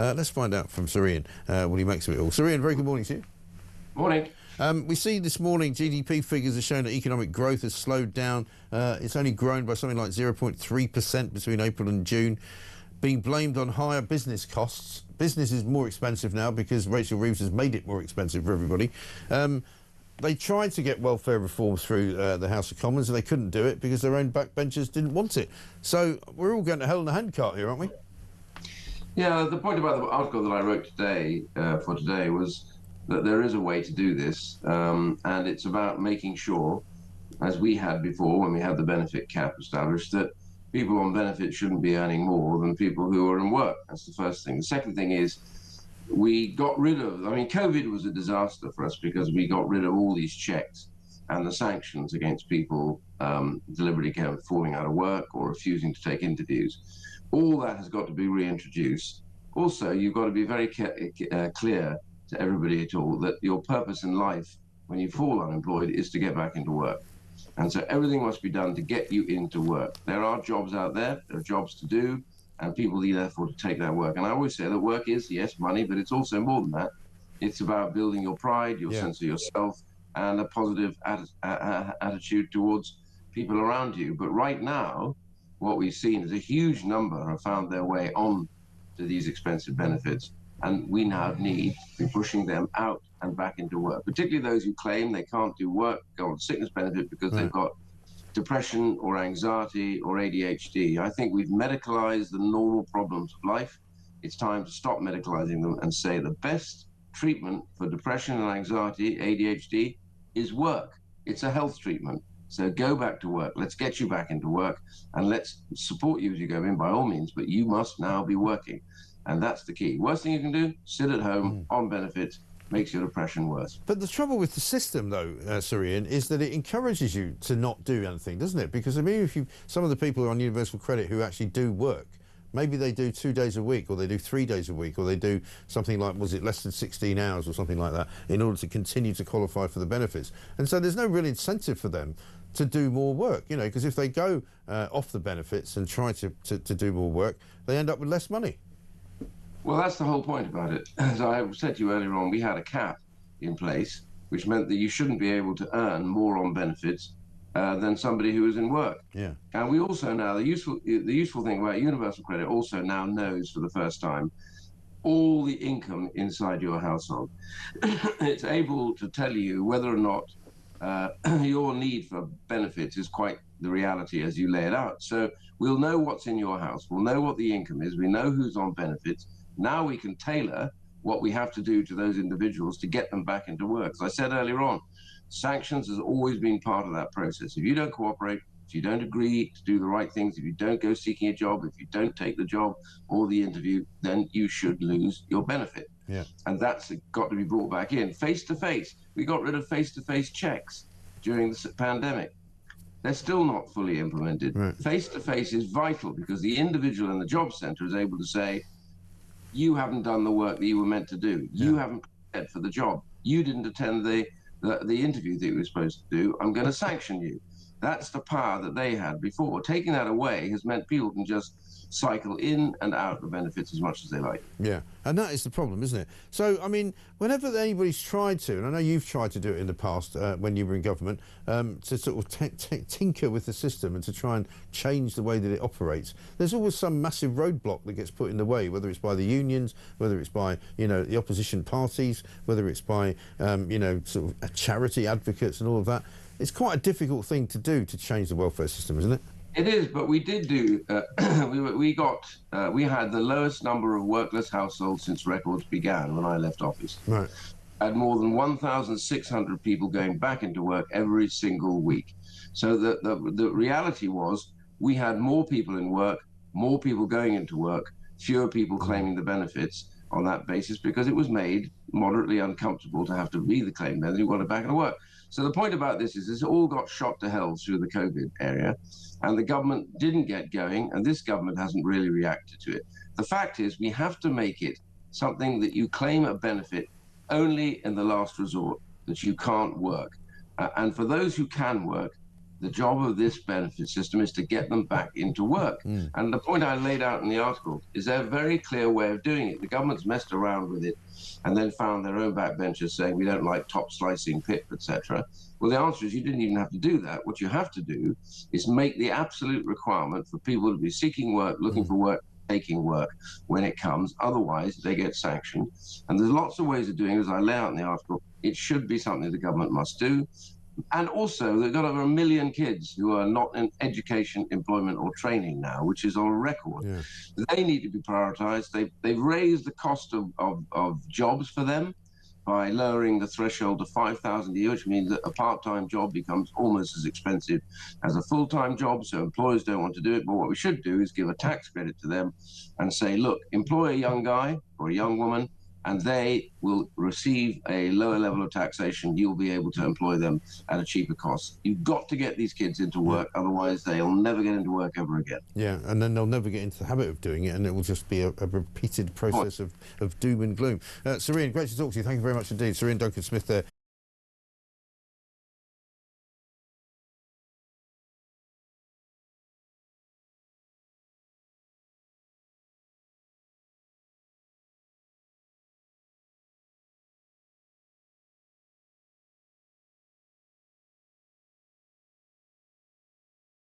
Let's find out from Sir Iain what he makes of it all. Sir Iain, very good morning to you. Morning. We see this morning GDP figures are showing that economic growth has slowed down. It's only grown by something like 0.3% between April and June, being blamed on higher business costs. Business is more expensive now because Rachel Reeves has made it more expensive for everybody. They tried to get welfare reform through the House of Commons and they couldn't do it because their own backbenchers didn't want it. So we're all going to hell in a handcart here, aren't we? Yeah, the point about the article that I wrote today for today was that there is a way to do this, and it's about making sure, as we had before when we had the benefit cap established, that people on benefit shouldn't be earning more than people who are in work. That's the first thing. The second thing is we got rid of, COVID was a disaster for us because we got rid of all these checks and the sanctions against people deliberately falling out of work or refusing to take interviews. All that has got to be reintroduced. Also, you've got to be very clear to everybody at all that your purpose in life when you fall unemployed is to get back into work. And so everything must be done to get you into work. There are jobs out there are jobs to do, and people need therefore to take that work. And I always say that work is, yes, money, but it's also more than that. It's about building your pride, your sense of yourself, and a positive attitude towards people around you. But right now, what we've seen is a huge number have found their way on to these expensive benefits, and we now need to be pushing them out and back into work, particularly those who claim they can't do work, go on sickness benefit because they've got depression or anxiety or ADHD. I think we've medicalized the normal problems of life. It's time to stop medicalizing them and say the best treatment for depression and anxiety, ADHD, is work. It's a health treatment. So go back to work. Let's get you back into work and let's support you as you go in by all means, but you must now be working. And that's the key. Worst thing you can do, sit at home on benefits, makes your depression worse. But the trouble with the system, though, Sir Iain, is that it encourages you to not do anything, doesn't it? Because, if some of the people who are on universal credit who actually do work, maybe they do 2 days a week or they do 3 days a week or they do something like, was it less than 16 hours or something like that in order to continue to qualify for the benefits. And so there's no real incentive for them to do more work, because if they go off the benefits and try to do more work, they end up with less money. Well, that's the whole point about it. As I said to you earlier on, we had a cap in place, which meant that you shouldn't be able to earn more on benefits than somebody who is in work. Yeah. And we also now, the useful thing about universal credit also now knows for the first time all the income inside your household. It's able to tell you whether or not your need for benefits is quite the reality as you lay it out. So we'll know what's in your house. We'll know what the income is. We know who's on benefits. Now we can tailor what we have to do to those individuals to get them back into work. As I said earlier on, sanctions has always been part of that process. If you don't cooperate, if you don't agree to do the right things, if you don't go seeking a job, if you don't take the job or the interview, then you should lose your benefit. Yeah. And that's got to be brought back in. Face-to-face. We got rid of face-to-face checks during the pandemic. They're still not fully implemented. Right. Face-to-face is vital because the individual in the job centre is able to say, you haven't done the work that you were meant to do. You haven't prepared for the job. You didn't attend the interview that you were supposed to do. I'm going to sanction you. That's the power that they had before. Taking that away has meant people can just cycle in and out of benefits as much as they like. Yeah, and that is the problem, isn't it? So, whenever anybody's tried to, and I know you've tried to do it in the past when you were in government, to sort of tinker with the system and to try and change the way that it operates, there's always some massive roadblock that gets put in the way, whether it's by the unions, whether it's by, the opposition parties, whether it's by, sort of charity advocates and all of that. It's quite a difficult thing to do to change the welfare system, isn't it? It is, but we did do, we had the lowest number of workless households since records began when I left office. Right. Had more than 1,600 people going back into work every single week. So the reality was we had more people in work, more people going into work, fewer people claiming the benefits on that basis because it was made moderately uncomfortable to have to either claim them and you wanted back into work. So the point about this is this all got shot to hell through the COVID area and the government didn't get going and this government hasn't really reacted to it. The fact is we have to make it something that you claim a benefit only in the last resort, that you can't work. And for those who can work, the job of this benefit system is to get them back into work. And the point I laid out in the article is there a very clear way of doing it. The government's messed around with it and then found their own backbenchers saying we don't like top slicing PIP, etc. Well, the answer is you didn't even have to do that. What you have to do is make the absolute requirement for people to be seeking work, looking for work, taking work when it comes. Otherwise, they get sanctioned. And there's lots of ways of doing it, as I lay out in the article. It should be something the government must do. And also, they've got over 1 million kids who are not in education, employment, or training now, which is on record. Yeah. They need to be prioritised. They've raised the cost of jobs for them by lowering the threshold to 5,000 a year, which means that a part-time job becomes almost as expensive as a full-time job, so employers don't want to do it. But what we should do is give a tax credit to them and say, look, employ a young guy or a young woman, and they will receive a lower level of taxation. You'll be able to employ them at a cheaper cost. You've got to get these kids into work, otherwise they'll never get into work ever again. Yeah, and then they'll never get into the habit of doing it, and it will just be a repeated process of doom and gloom. Sir Iain, great to talk to you. Thank you very much indeed. Sir Iain Duncan Smith there.